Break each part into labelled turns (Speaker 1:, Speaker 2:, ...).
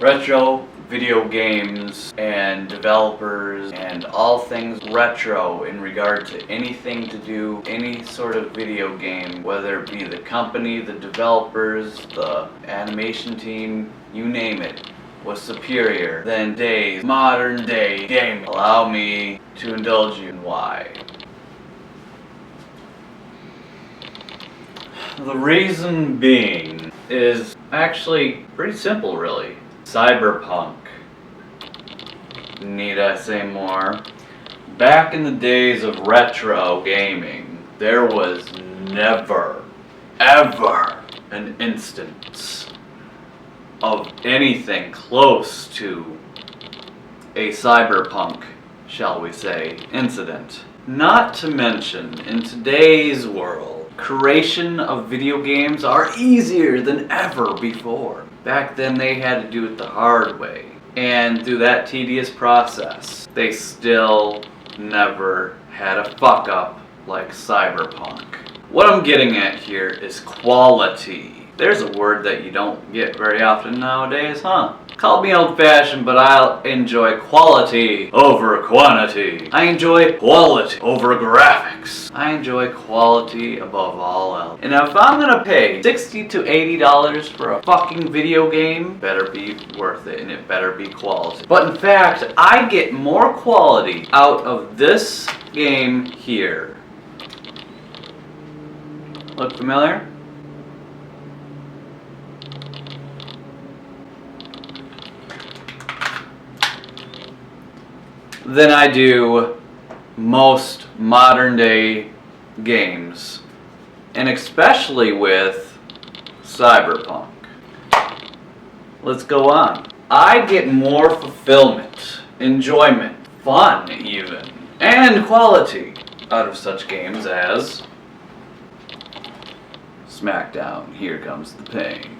Speaker 1: Retro video games and developers and all things retro in regard to anything to do any sort of video game, whether it be the company, the developers, the animation team, you name it, was superior than today's modern day gaming. Allow me to indulge you in why. The reason being is actually pretty simple, really. Cyberpunk. Need I say more? Back in the days of retro gaming, there was never, ever an instance of anything close to a cyberpunk, shall we say, incident. Not to mention, in today's world, creation of video games are easier than ever before. Back then they had to do it the hard way. And through that tedious process, they still never had a fuck up like Cyberpunk. What I'm getting at here is quality. There's a word that you don't get very often nowadays, huh? Call me old-fashioned, but I'll enjoy quality over quantity. I enjoy quality over graphics. I enjoy quality above all else. And if I'm gonna pay $60 to $80 for a fucking video game, better be worth it, and it better be quality. But in fact, I get more quality out of this game here. Look familiar? Than I do most modern day games, and especially with Cyberpunk. Let's go on. I get more fulfillment, enjoyment, fun even, and quality out of such games as SmackDown, Here Comes the Pain.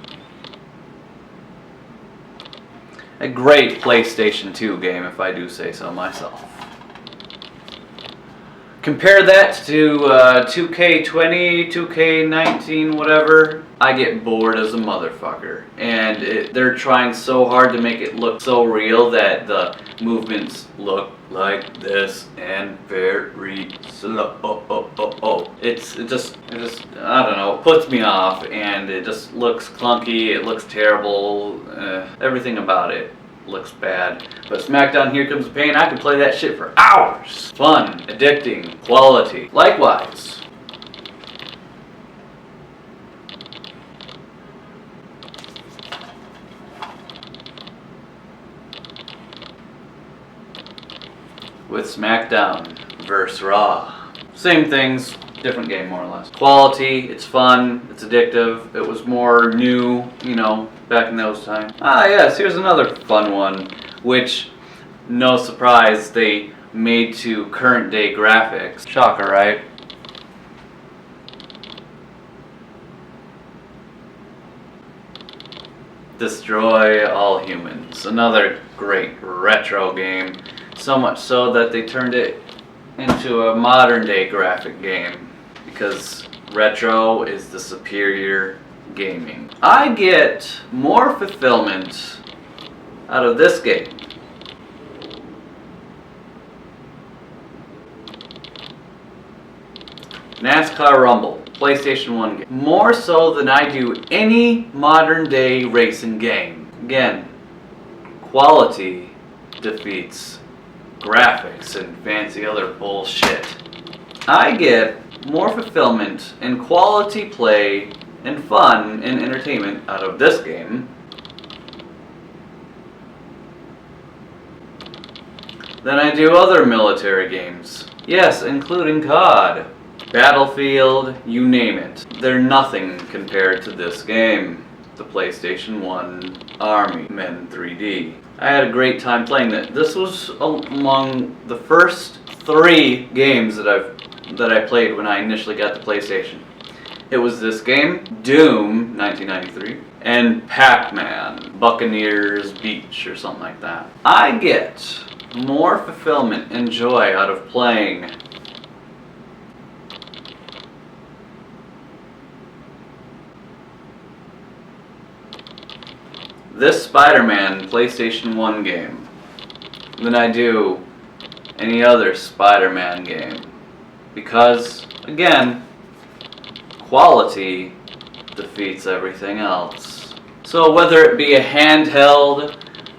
Speaker 1: A great PlayStation 2 game, if I do say so myself. Compare that to 2K20, 2K19, whatever. I get bored as a motherfucker. And they're trying so hard to make it look so real that the movements look like this and very slow. It just, I don't know, it puts me off, and it just looks clunky, it looks terrible, everything about it looks bad. But SmackDown, Here Comes the Pain, I could play that shit for hours. Fun, addicting, quality. Likewise. With SmackDown vs. Raw. Same things, different game more or less. Quality, it's fun, it's addictive, it was more new, you know, back in those times. Ah yes, here's another fun one, which, no surprise, they made to current day graphics. Shocker, right? Destroy All Humans. Another great retro game. So much so that they turned it into a modern day graphic game, because retro is the superior gaming. I get more fulfillment out of this game NASCAR Rumble, PlayStation 1 game, more so than I do any modern day racing game. Again, quality defeats graphics and fancy other bullshit. I get more fulfillment and quality play and fun and entertainment out of this game than I do other military games. Yes, including COD, Battlefield, you name it. They're nothing compared to this game, the PlayStation 1 Army Men 3D. I had a great time playing it. This was among the first 3 games that I played when I initially got the PlayStation. It was this game, Doom, 1993, and Pac-Man, Buccaneers Beach, or something like that. I get more fulfillment and joy out of playing this Spider-Man PlayStation 1 game than I do any other Spider-Man game. Because, again, quality defeats everything else. So whether it be a handheld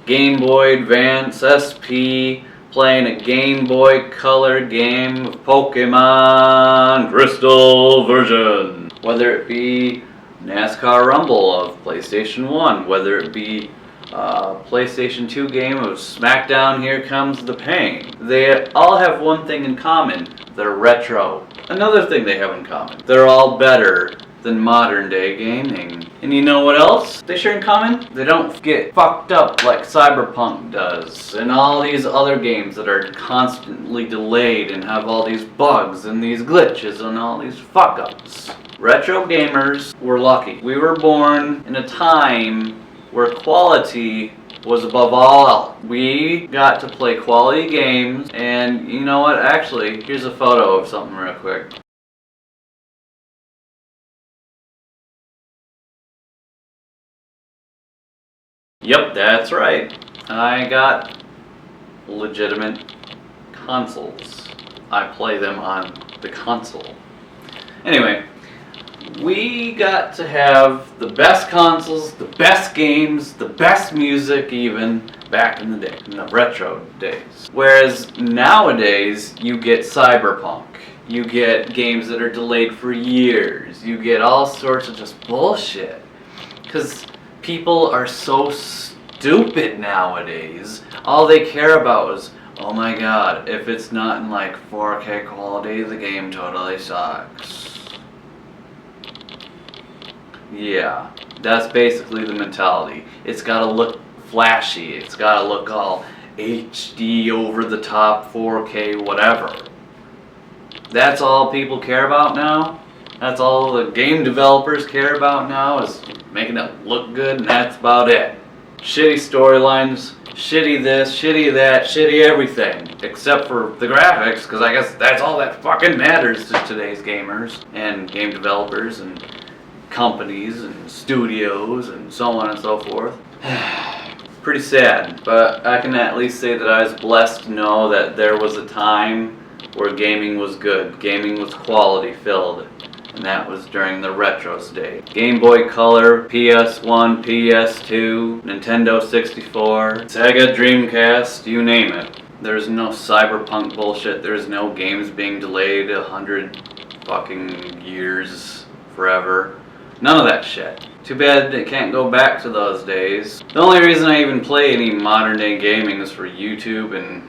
Speaker 1: Game Boy Advance SP, playing a Game Boy Color game of Pokemon Crystal version, whether it be NASCAR Rumble of PlayStation 1, whether it be a PlayStation 2 game of SmackDown Here Comes the Pain, they all have one thing in common: they're retro. Another thing they have in common: they're all better than modern day gaming. And you know what else they share in common? They don't get fucked up like Cyberpunk does, and all these other games that are constantly delayed and have all these bugs and these glitches and all these fuck ups. Retro gamers were lucky. We were born in a time where quality was above all else. We got to play quality games, and you know what? Actually, here's a photo of something real quick. Yep, that's right. I got legitimate consoles. I play them on the console. Anyway, we got to have the best consoles, the best games, the best music even back in the day, in the retro days. Whereas nowadays, you get Cyberpunk. You get games that are delayed for years. You get all sorts of just bullshit. Because people are so stupid nowadays. All they care about is, oh my god, if it's not in like 4K quality, the game totally sucks. Yeah, that's basically the mentality. It's gotta look flashy. It's gotta look all HD, over the top, 4K, whatever. That's all people care about now? That's all the game developers care about now, is making it look good, and that's about it. Shitty storylines, shitty this, shitty that, shitty everything. Except for the graphics, because I guess that's all that fucking matters to today's gamers, and game developers, and companies, and studios, and so on and so forth. Pretty sad, but I can at least say that I was blessed to know that there was a time where gaming was good, gaming was quality filled. And that was during the retro stage. Game Boy Color, PS1, PS2, Nintendo 64, Sega Dreamcast, you name it. There's no Cyberpunk bullshit. There's no games being delayed 100 fucking years, forever. None of that shit. Too bad it can't go back to those days. The only reason I even play any modern day gaming is for YouTube and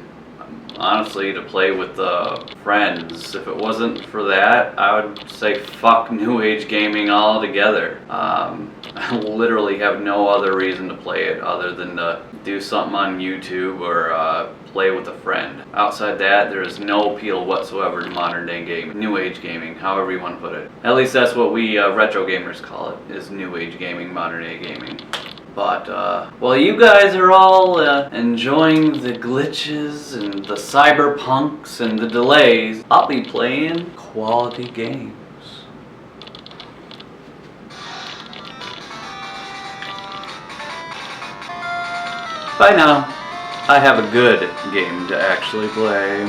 Speaker 1: honestly to play with friends. If it wasn't for that, I would say fuck new age gaming altogether. I literally have no other reason to play it other than to do something on YouTube or play with a friend. Outside that, there is no appeal whatsoever to modern day gaming, new age gaming, however you want to put it. At least that's what we retro gamers call it, is new age gaming, modern day gaming. But while you guys are all enjoying the glitches and the cyberpunks and the delays, I'll be playing quality games. By now, I have a good game to actually play.